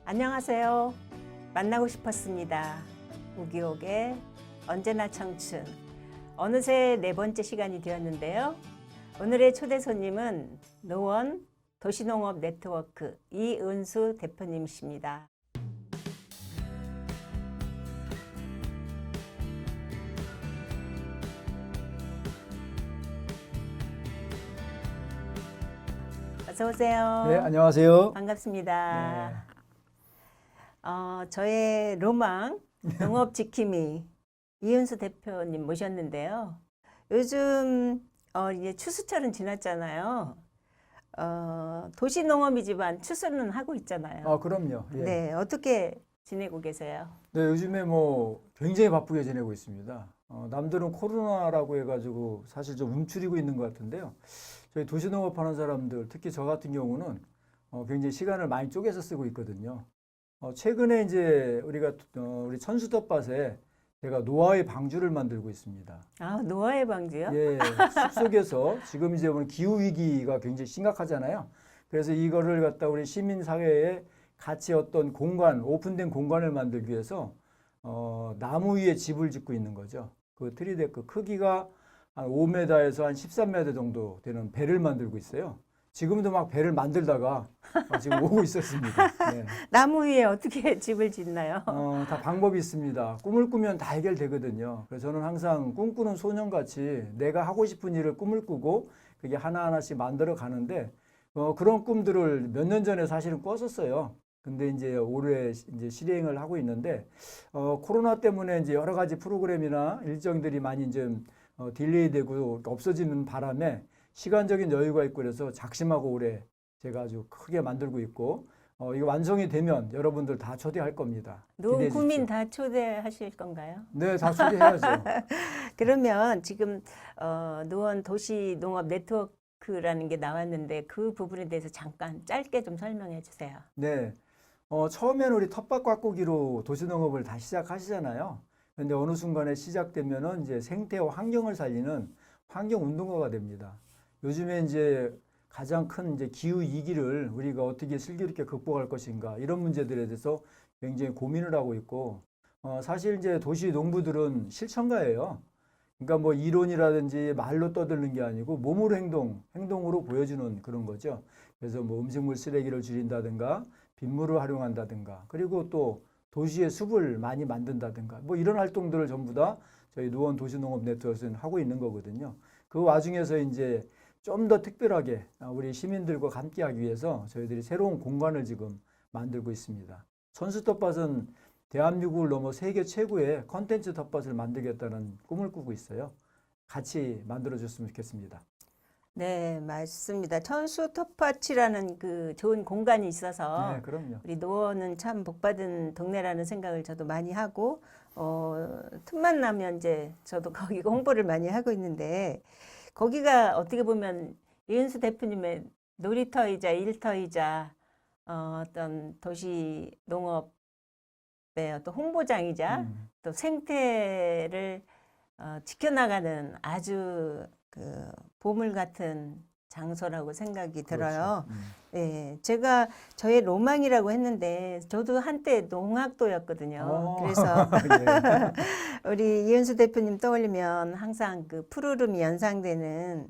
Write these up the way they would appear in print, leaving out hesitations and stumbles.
안녕하세요. 만나고 싶었습니다. 우기옥의 언제나 청춘. 어느새 네 번째 시간이 되었는데요. 오늘의 초대 손님은 노원 도시농업 네트워크 이은수 대표님이십니다. 어서 오세요. 네, 안녕하세요. 반갑습니다. 저의 로망 농업 지킴이 이은수 대표님 모셨는데요. 요즘 이제 추수철은 지났잖아요. 도시 농업이지만 추수는 하고 있잖아요. 아, 그럼요. 예. 네, 어떻게 지내고 계세요? 네, 요즘에 굉장히 바쁘게 지내고 있습니다. 남들은 코로나라고 해가지고 사실 좀 움츠리고 있는 것 같은데요. 저희 도시농업 하는 사람들, 특히 저 같은 경우는 굉장히 시간을 많이 쪼개서 쓰고 있거든요. 최근에 이제 우리 천수 텃밭에 제가 노화의 방주를 만들고 있습니다. 아, 노화의 방지요? 예, 숲속에서 지금 이제 오늘 기후 위기가 굉장히 심각하잖아요. 그래서 이거를 갖다 우리 시민 사회에 같이 어떤 공간, 오픈된 공간을 만들기 위해서 나무 위에 집을 짓고 있는 거죠. 그 트리데크 크기가 한 5m에서 한 13m 정도 되는 배를 만들고 있어요. 지금도 막 배를 만들다가 지금 오고 있었습니다. 네. 나무 위에 어떻게 집을 짓나요? 다 방법이 있습니다. 꿈을 꾸면 다 해결되거든요. 그래서 저는 항상 꿈꾸는 소년같이 내가 하고 싶은 일을 꿈을 꾸고 그게 하나하나씩 만들어 가는데 그런 꿈들을 몇 년 전에 사실은 꿨었어요. 근데 이제 올해 이제 실행을 하고 있는데 코로나 때문에 이제 여러 가지 프로그램이나 일정들이 많이 좀 딜레이 되고 없어지는 바람에 시간적인 여유가 있고 그래서 작심하고 올해 제가 아주 크게 만들고 있고 이거 완성이 되면 여러분들 다 초대할 겁니다. 노원 기대해 구민 주십시오. 다 초대하실 건가요? 네, 다 초대해야죠. 그러면 지금 노원 도시농업 네트워크라는 게 나왔는데 그 부분에 대해서 잠깐 짧게 좀 설명해 주세요. 네, 처음에는 우리 텃밭 가꾸기로 도시농업을 다 시작하시잖아요. 근데 어느 순간에 시작되면은 이제 생태와 환경을 살리는 환경운동가가 됩니다. 요즘에 이제 가장 큰 이제 기후 위기를 우리가 어떻게 슬기롭게 극복할 것인가 이런 문제들에 대해서 굉장히 고민을 하고 있고 사실 이제 도시 농부들은 실천가예요. 그러니까 뭐 이론이라든지 말로 떠드는 게 아니고 몸으로 행동으로 보여주는 그런 거죠. 그래서 뭐 음식물 쓰레기를 줄인다든가 빗물을 활용한다든가 그리고 또 도시의 숲을 많이 만든다든가 뭐 이런 활동들을 전부 다 저희 노원 도시농업 네트워크에서는 하고 있는 거거든요. 그 와중에서 이제 좀 더 특별하게 우리 시민들과 함께하기 위해서 저희들이 새로운 공간을 지금 만들고 있습니다. 천수 텃밭은 대한민국을 넘어 세계 최고의 컨텐츠 텃밭을 만들겠다는 꿈을 꾸고 있어요. 같이 만들어줬으면 좋겠습니다. 네, 맞습니다. 천수 텃밭이라는 그 좋은 공간이 있어서 네, 그럼요. 우리 노원은 참 복받은 동네라는 생각을 저도 많이 하고 틈만 나면 이제 저도 거기 홍보를 많이 하고 있는데 거기가 어떻게 보면 이은수 대표님의 놀이터이자 일터이자 어떤 도시 농업의 어떤 홍보장이자 또 생태를 지켜나가는 아주 그 보물 같은 장소라고 생각이 들어요. 그렇죠. 예, 제가 저의 로망이라고 했는데 저도 한때 농학도였거든요. 그래서 예. 우리 이은수 대표님 떠올리면 항상 그 푸르름이 연상되는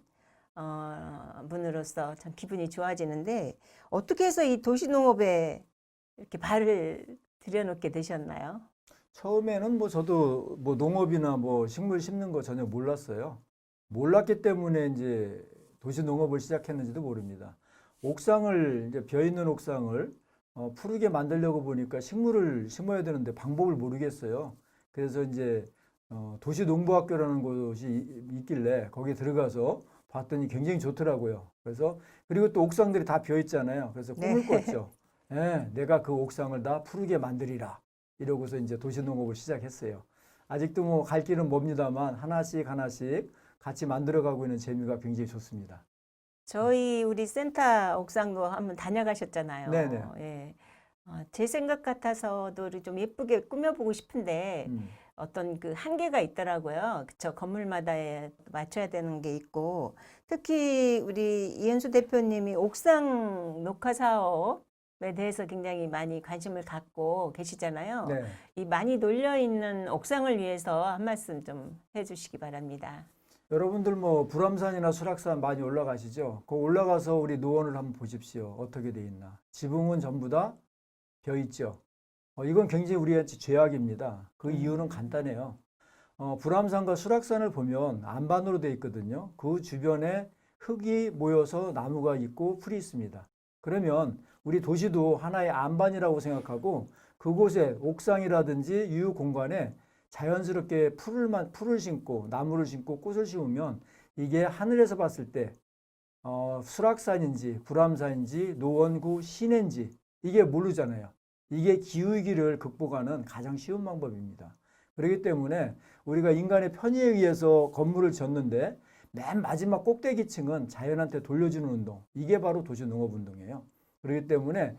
분으로서 참 기분이 좋아지는데 어떻게 해서 이 도시농업에 이렇게 발을 들여놓게 되셨나요? 처음에는 저도 농업이나 식물 심는 거 전혀 몰랐어요. 몰랐기 때문에 이제 도시 농업을 시작했는지도 모릅니다. 옥상을 이제 비어 있는 옥상을 푸르게 만들려고 보니까 식물을 심어야 되는데 방법을 모르겠어요. 그래서 이제 도시 농부학교라는 곳이 있길래 거기 들어가서 봤더니 굉장히 좋더라고요. 그래서 그리고 또 옥상들이 다 비어 있잖아요. 그래서 꿈을 꿨죠. 예, 내가 그 옥상을 다 푸르게 만들리라. 이러고서 이제 도시 농업을 시작했어요. 아직도 갈 길은 멉니다만 하나씩 하나씩 같이 만들어가고 있는 재미가 굉장히 좋습니다. 저희 우리 센터 옥상도 한번 다녀가셨잖아요. 네네. 예. 제 생각 같아서도 좀 예쁘게 꾸며보고 싶은데 음. 어떤 그 한계가 있더라고요. 저 건물마다에 맞춰야 되는 게 있고 특히 우리 이현수 대표님이 옥상 녹화 사업 대해서 굉장히 많이 관심을 갖고 계시잖아요. 네. 이 많이 놀려 있는 옥상을 위해서 한 말씀 좀 해주시기 바랍니다. 여러분들 뭐 불암산이나 수락산 많이 올라가시죠? 그 올라가서 우리 노원을 한번 보십시오. 어떻게 돼 있나. 지붕은 전부 다 벼 있죠. 이건 굉장히 우리한테 죄악입니다. 그 이유는 간단해요. 불암산과 수락산을 보면 안반으로 돼 있거든요. 그 주변에 흙이 모여서 나무가 있고 풀이 있습니다. 그러면 우리 도시도 하나의 안반이라고 생각하고 그곳에 옥상이라든지 유휴 공간에 자연스럽게 풀을 심고 나무를 심고 꽃을 심으면 이게 하늘에서 봤을 때 수락산인지 불암산인지 노원구 시내인지 이게 모르잖아요. 이게 기후위기를 극복하는 가장 쉬운 방법입니다. 그렇기 때문에 우리가 인간의 편의에 의해서 건물을 짓는데 맨 마지막 꼭대기층은 자연한테 돌려주는 운동. 이게 바로 도시농업운동이에요. 그렇기 때문에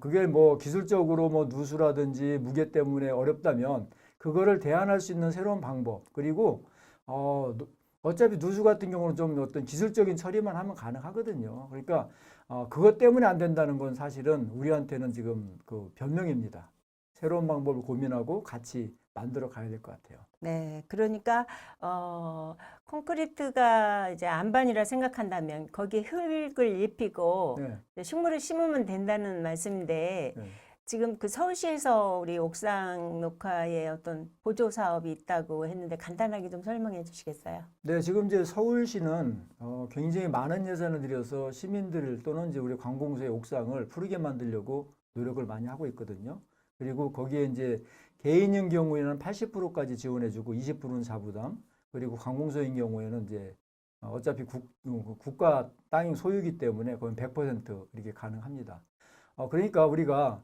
그게 뭐 기술적으로 뭐 누수라든지 무게 때문에 어렵다면 그거를 대안할 수 있는 새로운 방법. 그리고 어차피 누수 같은 경우는 좀 어떤 기술적인 처리만 하면 가능하거든요. 그러니까 그것 때문에 안 된다는 건 사실은 우리한테는 지금 그 변명입니다. 새로운 방법을 고민하고 같이 만들어 가야 될 것 같아요. 네, 그러니까 콘크리트가 이제 안반이라 생각한다면 거기에 흙을 입히고 네. 이제 식물을 심으면 된다는 말씀인데 네. 지금 그 서울시에서 우리 옥상 녹화에 어떤 보조 사업이 있다고 했는데 간단하게 좀 설명해 주시겠어요? 네, 지금 이제 서울시는 굉장히 많은 예산을 들여서 시민들 또는 이제 우리 관공서의 옥상을 푸르게 만들려고 노력을 많이 하고 있거든요. 그리고 거기에 이제 개인인 경우에는 80%까지 지원해주고 20%는 자부담, 그리고 관공서인 경우에는 이제 어차피 국가 땅이 소유이기 때문에 거의 100% 이렇게 가능합니다. 그러니까 우리가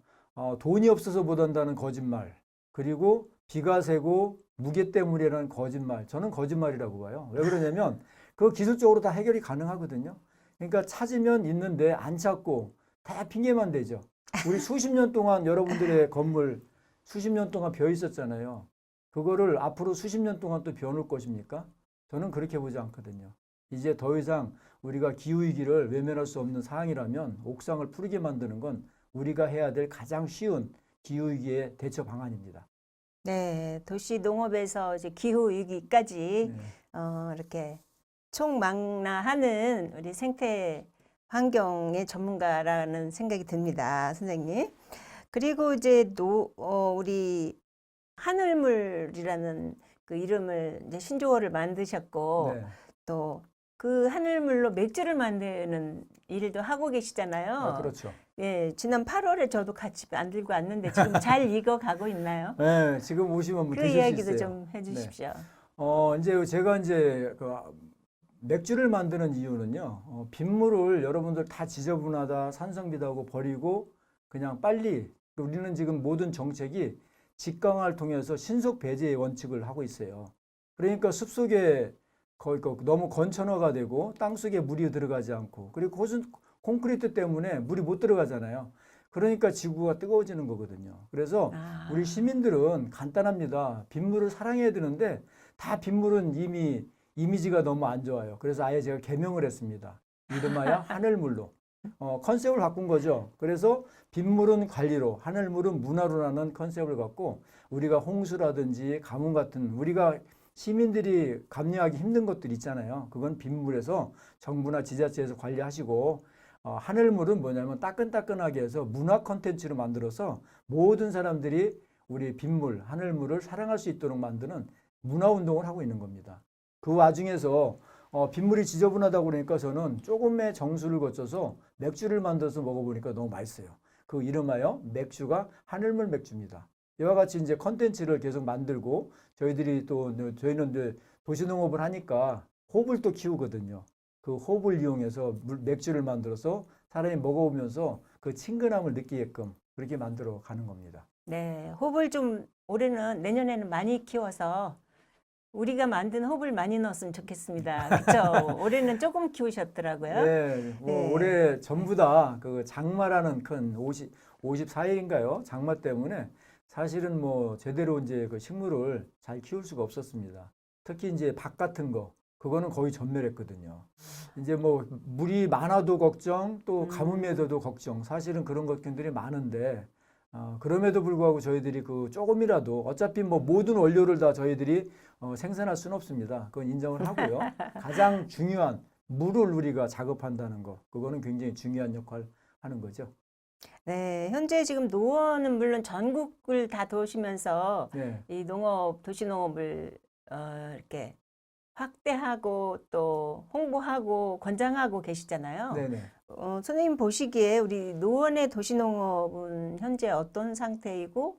돈이 없어서 못한다는 거짓말, 그리고 비가 새고 무게 때문이라는 거짓말, 저는 거짓말이라고 봐요. 왜 그러냐면 그거 기술적으로 다 해결이 가능하거든요. 그러니까 찾으면 있는데 안 찾고 다 핑계만 대죠. 우리 수십 년 동안 여러분들의 건물 수십 년 동안 벼 있었잖아요. 그거를 앞으로 수십 년 동안 또 벼놓을 것입니까? 저는 그렇게 보지 않거든요. 이제 더 이상 우리가 기후위기를 외면할 수 없는 사항이라면 옥상을 푸르게 만드는 건 우리가 해야 될 가장 쉬운 기후위기의 대처 방안입니다. 네, 도시 농업에서 이제 기후 위기까지 네. 이렇게 총망라하는 우리 생태 환경의 전문가라는 생각이 듭니다, 선생님. 그리고 이제 우리 하늘물이라는 그 이름을 이제 신조어를 만드셨고 네. 또 그 하늘물로 맥주를 만드는 일도 하고 계시잖아요. 그렇죠. 예, 지난 8월에 저도 같이 만들고 왔는데 지금 잘 익어가고 있나요? 네, 지금 오시면 뭐 그 드실 수 이야기도 있어요. 좀 해주십시오. 이제 제가 이제 그 맥주를 만드는 이유는요. 빗물을 여러분들 다 지저분하다, 산성비다고 버리고 그냥 빨리 우리는 지금 모든 정책이 직강화를 통해서 신속 배제의 원칙을 하고 있어요. 그러니까 숲속에 거의 너무 건천화가 되고 땅속에 물이 들어가지 않고 그리고 콘크리트 때문에 물이 못 들어가잖아요. 그러니까 지구가 뜨거워지는 거거든요. 그래서 우리 시민들은 간단합니다. 빗물을 사랑해야 되는데 다 빗물은 이미 이미지가 너무 안 좋아요. 그래서 아예 제가 개명을 했습니다. 이름하여 하늘물로. 컨셉을 바꾼 거죠. 그래서 빗물은 관리로, 하늘물은 문화로라는 컨셉을 갖고 우리가 홍수라든지 가뭄 같은 우리가 시민들이 감내하기 힘든 것들 있잖아요. 그건 빗물에서 정부나 지자체에서 관리하시고 하늘물은 뭐냐면 따끈따끈하게 해서 문화 콘텐츠로 만들어서 모든 사람들이 우리 빗물, 하늘물을 사랑할 수 있도록 만드는 문화운동을 하고 있는 겁니다. 그 와중에서 빗물이 지저분하다고 그러니까 저는 조금의 정수를 거쳐서 맥주를 만들어서 먹어보니까 너무 맛있어요. 그 이름하여 맥주가 하늘물 맥주입니다. 이와 같이 이제 컨텐츠를 계속 만들고 저희는 이제 도시농업을 하니까 호흡을 또 키우거든요. 그 호흡을 이용해서 맥주를 만들어서 사람이 먹어보면서 그 친근함을 느끼게끔 그렇게 만들어 가는 겁니다. 네, 홉을 좀 올해는 내년에는 많이 키워서 우리가 만든 홉을 많이 넣었으면 좋겠습니다. 그렇죠? 올해는 조금 키우셨더라고요. 네, 네. 올해 전부 다 그 장마라는 큰 54일인가요? 장마 때문에 사실은 뭐 제대로 이제 그 식물을 잘 키울 수가 없었습니다. 특히 이제 밥 같은 거 그거는 거의 전멸했거든요. 이제 뭐 물이 많아도 걱정, 또 가뭄에도 걱정. 사실은 그런 것들이 많은데 그럼에도 불구하고 저희들이 그 조금이라도 어차피 뭐 모든 원료를 다 저희들이 생산할 수는 없습니다. 그건 인정을 하고요. 가장 중요한 물을 우리가 작업한다는 거, 그거는 굉장히 중요한 역할을 하는 거죠. 네, 현재 지금 노원은 물론 전국을 다 도시면서 네. 이 농업, 도시농업을 이렇게 확대하고 또 홍보하고 권장하고 계시잖아요. 네네. 선생님 보시기에 우리 노원의 도시농업은 현재 어떤 상태이고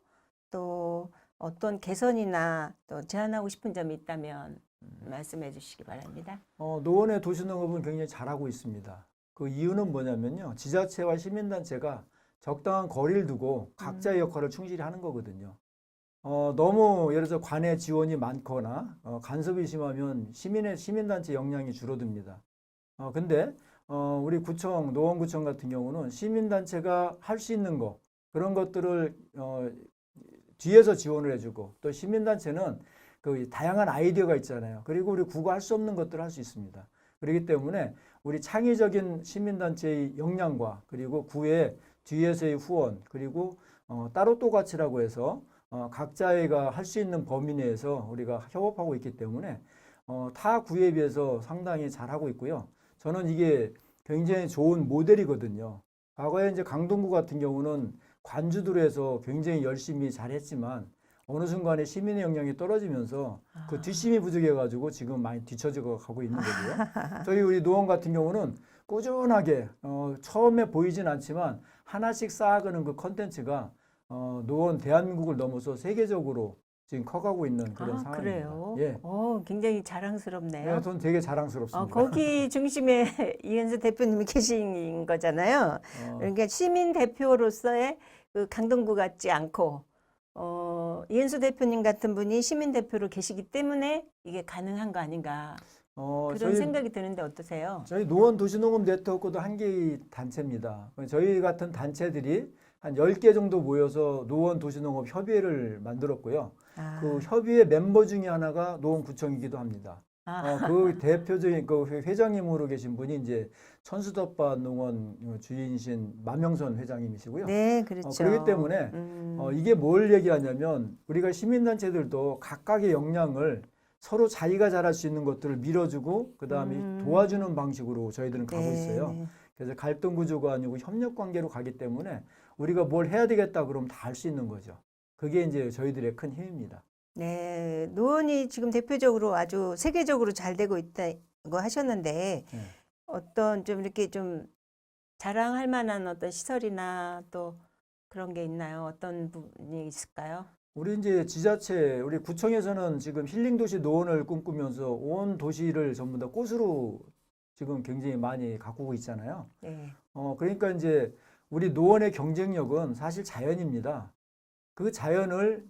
또 어떤 개선이나 또 제안하고 싶은 점이 있다면 말씀해 주시기 바랍니다. 노원의 도시농업은 굉장히 잘하고 있습니다. 그 이유는 뭐냐면요. 지자체와 시민단체가 적당한 거리를 두고 각자의 역할을 충실히 하는 거거든요. 너무 예를 들어서 관의 지원이 많거나 간섭이 심하면 시민단체 역량이 줄어듭니다. 근데 우리 구청, 노원구청 같은 경우는 시민단체가 할 수 있는 거 그런 것들을 뒤에서 지원을 해주고 또 시민단체는 그 다양한 아이디어가 있잖아요. 그리고 우리 구가 할 수 없는 것들을 할 수 있습니다. 그렇기 때문에 우리 창의적인 시민단체의 역량과 그리고 구의 뒤에서의 후원 그리고 따로 또 같이라고 해서 각자가 할 수 있는 범위 내에서 우리가 협업하고 있기 때문에 타 구에 비해서 상당히 잘하고 있고요. 저는 이게 굉장히 좋은 모델이거든요. 과거에 이제 강동구 같은 경우는 관주도로 해서 굉장히 열심히 잘했지만 어느 순간에 시민의 역량이 떨어지면서 그 뒷심이 부족해가지고 지금 많이 뒤처져 가고 있는 거고요. 저희 우리 노원 같은 경우는 꾸준하게 처음에 보이진 않지만 하나씩 쌓아가는 그 컨텐츠가 노원 대한민국을 넘어서 세계적으로 지금 커가고 있는 그런 상황입니다. 그래요? 예. 굉장히 자랑스럽네요. 네, 저는 되게 자랑스럽습니다. 거기 중심에 이현수 대표님이 계신 거잖아요. 그러니까 시민 대표로서의 그 강동구 같지 않고 이현수 대표님 같은 분이 시민 대표로 계시기 때문에 이게 가능한 거 아닌가 그런 생각이 드는데 어떠세요? 저희 노원 도시농업 네트워크도 한 개의 단체입니다. 저희 같은 단체들이 한 10개 정도 모여서 노원 도시농업 협의회를 만들었고요. 그 협의회 멤버 중에 하나가 노원구청이기도 합니다. 그 대표적인 그 회장님으로 계신 분이 이제 천수덮밭 농원 주인이신 마명선 회장님이시고요. 네, 그렇죠. 그렇기 때문에 이게 뭘 얘기하냐면 우리가 시민단체들도 각각의 역량을 서로 자기가 잘할 수 있는 것들을 밀어주고 그 다음에 도와주는 방식으로 저희들은 가고 있어요. 네. 그래서 갈등 구조가 아니고 협력 관계로 가기 때문에 우리가 뭘 해야 되겠다 그러면 다 할 수 있는 거죠. 그게 이제 저희들의 큰 힘입니다. 네, 노원이 지금 대표적으로 아주 세계적으로 잘 되고 있다고 하셨는데 네. 어떤 좀 이렇게 좀 자랑할 만한 어떤 시설이나 또 그런 게 있나요? 어떤 부분이 있을까요? 우리 이제 지자체, 우리 구청에서는 지금 힐링 도시 노원을 꿈꾸면서 온 도시를 전부 다 꽃으로 지금 굉장히 많이 가꾸고 있잖아요. 네. 그러니까 이제 우리 노원의 경쟁력은 사실 자연입니다. 그 자연을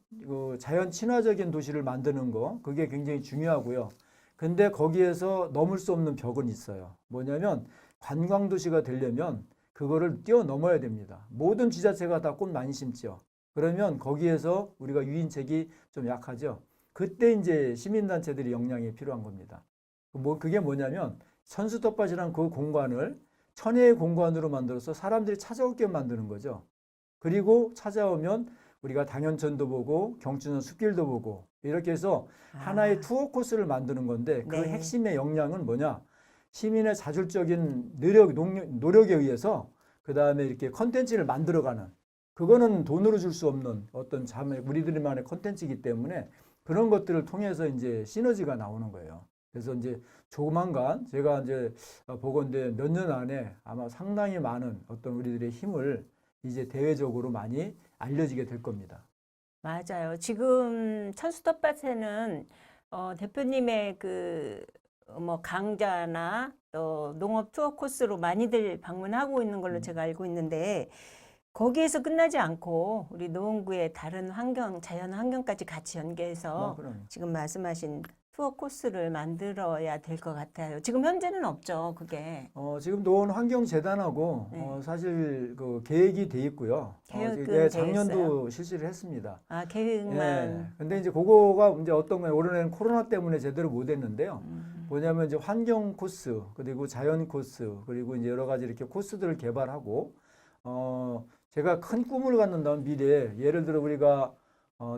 자연 친화적인 도시를 만드는 거 그게 굉장히 중요하고요. 근데 거기에서 넘을 수 없는 벽은 있어요. 뭐냐면 관광 도시가 되려면 그거를 뛰어넘어야 됩니다. 모든 지자체가 다 꽃 많이 심죠. 그러면 거기에서 우리가 유인책이 좀 약하죠. 그때 이제 시민단체들이 역량이 필요한 겁니다. 그게 뭐냐면 천수덮밭이란 그 공간을 천혜의 공간으로 만들어서 사람들이 찾아오게 만드는 거죠. 그리고 찾아오면 우리가 당연천도 보고 경주는 숲길도 보고 이렇게 해서 하나의 투어 코스를 만드는 건데 그 네. 핵심의 역량은 뭐냐? 시민의 자율적인 노력에 의해서 그 다음에 이렇게 컨텐츠를 만들어가는 그거는 돈으로 줄 수 없는 어떤 우리들만의 컨텐츠이기 때문에 그런 것들을 통해서 이제 시너지가 나오는 거예요. 그래서 이제 조만간 제가 이제 보건대 몇 년 안에 아마 상당히 많은 어떤 우리들의 힘을 이제 대외적으로 많이 알려지게 될 겁니다. 맞아요. 지금 천수덮밭에는 대표님의 그 뭐 강좌나 또 농업 투어 코스로 많이들 방문하고 있는 걸로 제가 알고 있는데 거기에서 끝나지 않고 우리 노원구의 다른 환경, 자연 환경까지 같이 연계해서 그럼요. 지금 말씀하신 투어 코스를 만들어야 될 것 같아요. 지금 현재는 없죠, 그게. 지금 노원환경재단하고 네. 사실 그 계획이 돼 있고요. 계획은 이게 돼 작년도 실시를 했습니다. 아, 예. 계획만. 근데 이제 그거가 이제 어떤 거예요? 올해는 코로나 때문에 제대로 못 했는데요. 음. 뭐냐면 이제 환경 코스, 그리고 자연 코스, 그리고 이제 여러 가지 이렇게 코스들을 개발하고, 제가 큰 꿈을 갖는다면 미래에, 예를 들어 우리가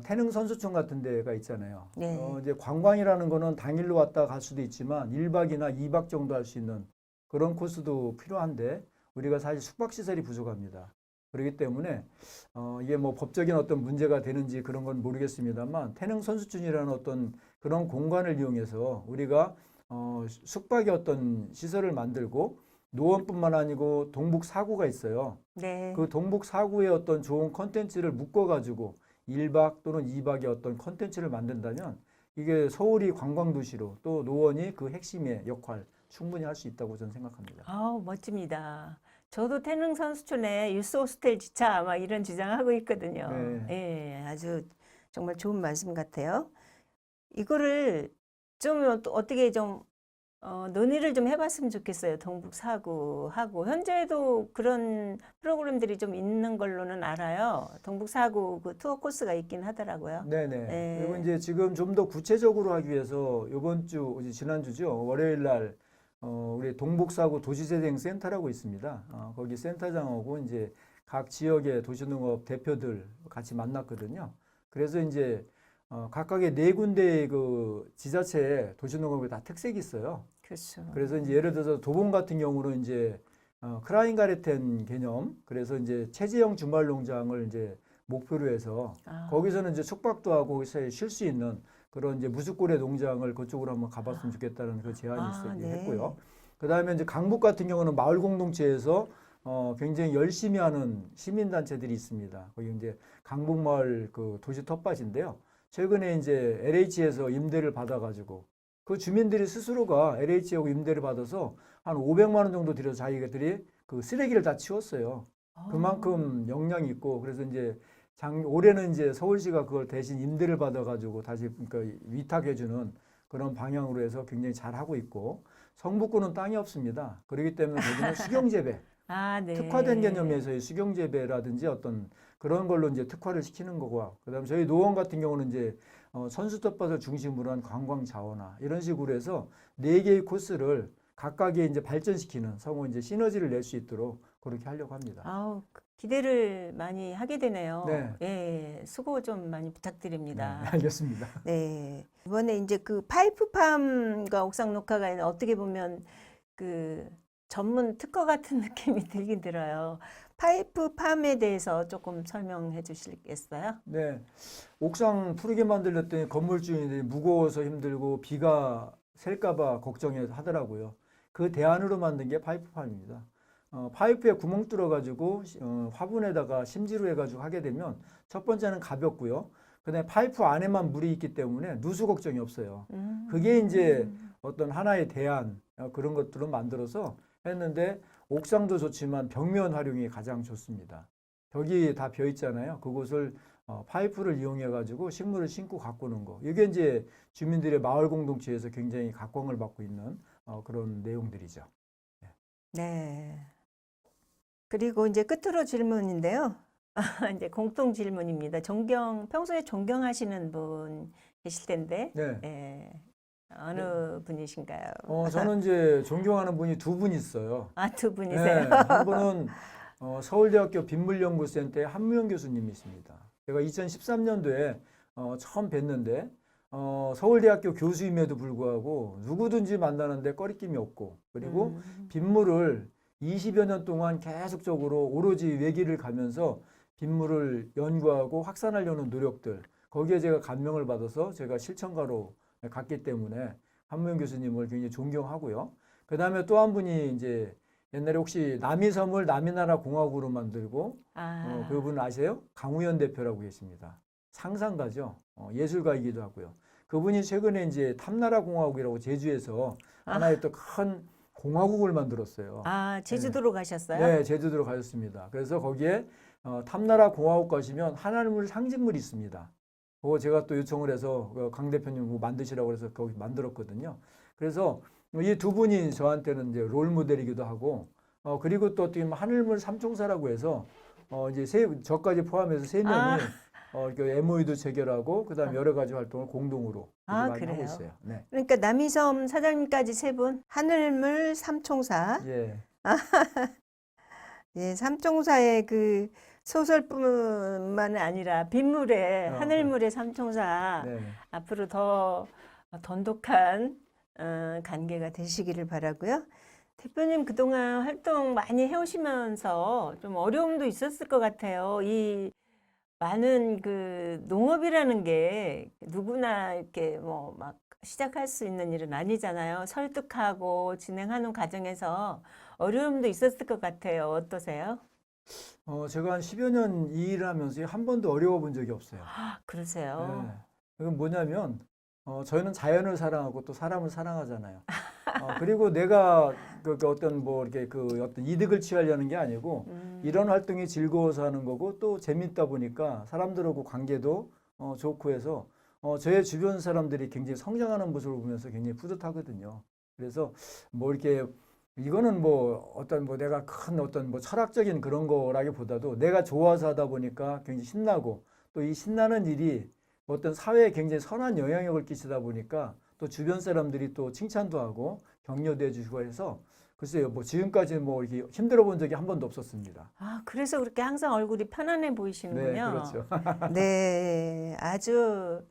태릉 선수촌 같은 데가 있잖아요. 네. 이제 관광이라는 거는 당일로 왔다 갈 수도 있지만 1박이나 2박 정도 할 수 있는 그런 코스도 필요한데 우리가 사실 숙박시설이 부족합니다. 그렇기 때문에 이게 뭐 법적인 어떤 문제가 되는지 그런 건 모르겠습니다만 태릉 선수촌이라는 어떤 그런 공간을 이용해서 우리가 숙박의 어떤 시설을 만들고 노원뿐만 아니고 동북 4구가 있어요. 네. 그 동북 4구의 어떤 좋은 컨텐츠를 묶어가지고 1박 또는 2박의 어떤 컨텐츠를 만든다면 이게 서울이 관광도시로 또 노원이 그 핵심의 역할 충분히 할 수 있다고 저는 생각합니다. 아우, 멋집니다. 저도 태릉 선수촌에 유스 호스텔 지차 막 이런 주장하고 있거든요. 네. 예, 아주 정말 좋은 말씀 같아요. 이거를 좀 어떻게 좀 논의를 좀 해봤으면 좋겠어요. 동북 사구하고 현재도 그런 프로그램들이 좀 있는 걸로는 알아요. 동북 사구 그 투어 코스가 있긴 하더라고요. 네네. 예. 그리고 이제 지금 좀 더 구체적으로 하기 위해서 이번 주, 지난주죠. 월요일 날, 우리 동북사구 도시재생센터라고 있습니다. 거기 센터장하고 이제 각 지역의 도시농업 대표들 같이 만났거든요. 그래서 이제 각각의 네 군데의 그 지자체의 도시농업에 다 특색이 있어요. 그렇죠. 그래서 이제 예를 들어서 도봉 같은 경우는 이제 크라인가르텐 개념, 그래서 이제 체제형 주말 농장을 이제 목표로 해서 거기서는 이제 숙박도 하고 거기서 쉴 수 있는 그런 이제 무숫고래 농장을 그쪽으로 한번 가봤으면 좋겠다는 그 제안이 네. 했고요. 그다음에 이제 강북 같은 경우는 마을 공동체에서 굉장히 열심히 하는 시민단체들이 있습니다. 거기 이제 강북마을 그 도시 텃밭인데요. 최근에 이제 LH에서 임대를 받아가지고 그 주민들이 스스로가 LH하고 임대를 받아서 한 500만 원 정도 들여서 자기들이 그 쓰레기를 다 치웠어요. 그만큼 역량이 있고 그래서 이제 올해는 이제 서울시가 그걸 대신 임대를 받아가지고 다시 그러니까 위탁해주는 그런 방향으로 해서 굉장히 잘 하고 있고 성북구는 땅이 없습니다. 그렇기 때문에 거기는 수경재배 네. 특화된 개념에서의 수경재배라든지 어떤 그런 걸로 이제 특화를 시키는 거고 그다음에 저희 노원 같은 경우는 이제 선수텃밭을 중심으로 한 관광 자원화 이런 식으로 해서 네 개의 코스를 각각의 이제 발전시키는 서로 이제 시너지를 낼 수 있도록 그렇게 하려고 합니다. 아우, 기대를 많이 하게 되네요. 네. 예, 수고 좀 많이 부탁드립니다. 네, 알겠습니다. 네. 이번에 이제 그 파이프팜과 옥상 녹화가 어떻게 보면 그 전문 특허 같은 느낌이 들긴 들어요. 파이프팜에 대해서 조금 설명해 주시겠어요? 네. 옥상 푸르게 만들렸더니 건물주인들이 무거워서 힘들고 비가 셀까봐 걱정해 하더라고요. 그 대안으로 만든 게 파이프팜입니다. 파이프에 구멍 뚫어가지고 화분에다가 심지로 해가지고 하게 되면 첫 번째는 가볍고요. 그다음에 파이프 안에만 물이 있기 때문에 누수 걱정이 없어요. 그게 이제 어떤 하나의 대안 그런 것들을 만들어서 했는데 옥상도 좋지만 벽면 활용이 가장 좋습니다. 벽이 다 비어 있잖아요. 그곳을 파이프를 이용해 가지고 식물을 심고 가꾸는 거. 이게 이제 주민들의 마을 공동체에서 굉장히 각광을 받고 있는 그런 내용들이죠. 네. 그리고 이제 끝으로 질문인데요. 이제 공통 질문입니다. 평소에 존경하시는 분 계실 텐데, 네. 예, 어느 분이신가요? 저는 이제 존경하는 분이 두 분 있어요. 두 분이세요? 네, 한 분은 서울대학교 빗물연구센터의 한무영 교수님이십니다. 제가 2013년도에 처음 뵀는데 서울대학교 교수임에도 불구하고 누구든지 만나는데 꺼리낌이 없고 그리고 빗물을 20여 년 동안 계속적으로 오로지 외길을 가면서 빗물을 연구하고 확산하려는 노력들 거기에 제가 감명을 받아서 제가 실천가로 갔기 때문에 한무영 교수님을 굉장히 존경하고요. 그 다음에 또 한 분이 이제 옛날에 혹시 남이섬을 남이나라 공화국으로 만들고 그분 아세요? 강우현 대표라고 계십니다. 상상가죠. 예술가이기도 하고요. 그분이 최근에 이제 탐나라 공화국이라고 제주에서 하나의 또 큰 공화국을 만들었어요. 제주도로 가셨어요? 네, 제주도로 가셨습니다. 그래서 거기에 탐나라 공화국 가시면 하나물 상징물이 있습니다. 그거 제가 또 요청을 해서 강 대표님 뭐 만드시라고 해서 거기 만들었거든요. 그래서 이 두 분이 저한테는 이제 롤 모델이기도 하고, 그리고 또 어떻게 보면 하늘물 삼총사라고 해서 이제 저까지 포함해서 세 명이 아. 이렇게 MOU도 체결하고 그다음 여러 가지 활동을 공동으로 아, 많이 하고 그래요? 있어요. 네. 그러니까 남이섬 사장님까지 세 분, 하늘물 삼총사. 예. 예, 삼총사의 그 소설뿐만 아니라 빗물의 하늘물의 삼총사 네. 앞으로 더 돈독한 관계가 되시기를 바라고요. 대표님 그동안 활동 많이 해오시면서 좀 어려움도 있었을 것 같아요. 이 많은 그 농업이라는 게 누구나 이렇게 뭐 막 시작할 수 있는 일은 아니잖아요. 설득하고 진행하는 과정에서 어려움도 있었을 것 같아요. 어떠세요? 제가 한 10여 년 이 일을 하면서 한 번도 어려워 본 적이 없어요. 아, 그러세요? 네. 이건 뭐냐면 저희는 자연을 사랑하고 또 사람을 사랑하잖아요. 그리고 내가 그 어떤 뭐 이렇게 그 어떤 이득을 취하려는 게 아니고 이런 활동이 즐거워서 하는 거고 또 재밌다 보니까 사람들하고 관계도 좋고 해서 저의 주변 사람들이 굉장히 성장하는 모습을 보면서 굉장히 뿌듯하거든요. 그래서 뭐 이렇게 이거는 뭐 어떤 뭐 내가 큰 어떤 뭐 철학적인 그런 거라기보다도 내가 좋아서 하다 보니까 굉장히 신나고 또 이 신나는 일이 어떤 사회에 굉장히 선한 영향력을 끼치다 보니까 또 주변 사람들이 또 칭찬도 하고 격려도 해주시고 해서 글쎄요 뭐 지금까지 뭐 이렇게 힘들어 본 적이 한 번도 없었습니다. 아, 그래서 그렇게 항상 얼굴이 편안해 네, 보이시는군요. 그렇죠. 네, 아주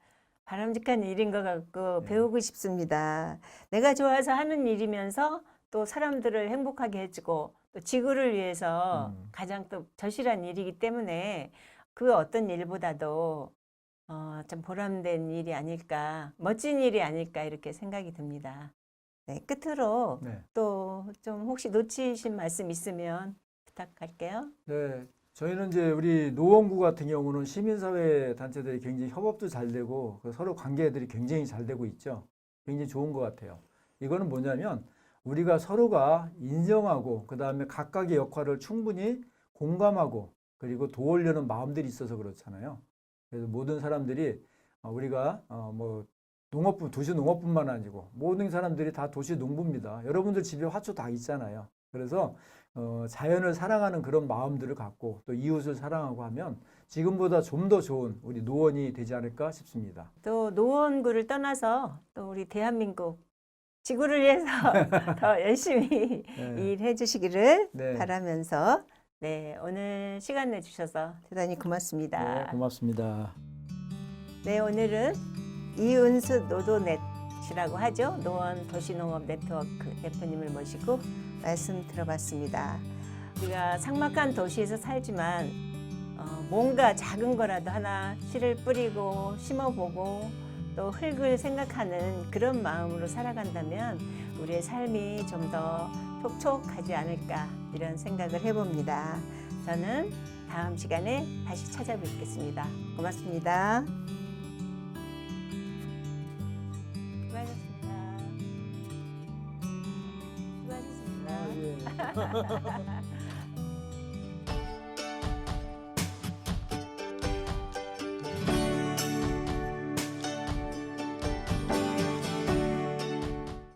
바람직한 일인 것 같고 네. 배우고 싶습니다. 내가 좋아서 하는 일이면서 또 사람들을 행복하게 해주고 또 지구를 위해서 가장 또 절실한 일이기 때문에 그 어떤 일보다도 좀 보람된 일이 아닐까, 멋진 일이 아닐까 이렇게 생각이 듭니다. 네, 끝으로 네. 또 좀 혹시 놓치신 말씀 있으면 부탁할게요. 네, 저희는 이제 우리 노원구 같은 경우는 시민사회 단체들이 굉장히 협업도 잘 되고 서로 관계들이 굉장히 잘 되고 있죠. 굉장히 좋은 것 같아요. 이거는 뭐냐면 우리가 서로가 인정하고 그 다음에 각각의 역할을 충분히 공감하고 그리고 도우려는 마음들이 있어서 그렇잖아요. 그래서 모든 사람들이 우리가 뭐 농업부, 도시 농업뿐만 아니고 모든 사람들이 다 도시 농부입니다. 여러분들 집에 화초 다 있잖아요. 그래서 자연을 사랑하는 그런 마음들을 갖고 또 이웃을 사랑하고 하면 지금보다 좀 더 좋은 우리 노원이 되지 않을까 싶습니다. 또 노원구를 떠나서 또 우리 대한민국 지구를 위해서 더 열심히 네. 일해 주시기를 네. 바라면서 네, 오늘 시간 내주셔서 대단히 고맙습니다. 네, 고맙습니다. 네, 오늘은 이은수 노도넷이라고 하죠. 노원 도시농업 네트워크 대표님을 모시고 말씀 들어봤습니다. 우리가 삭막한 도시에서 살지만 뭔가 작은 거라도 하나 씨를 뿌리고 심어보고 또 흙을 생각하는 그런 마음으로 살아간다면 우리의 삶이 좀 더 촉촉하지 않을까 이런 생각을 해봅니다. 저는 다음 시간에 다시 찾아뵙겠습니다. 고맙습니다. 수고하셨습니다. 수고하셨습니다. 예.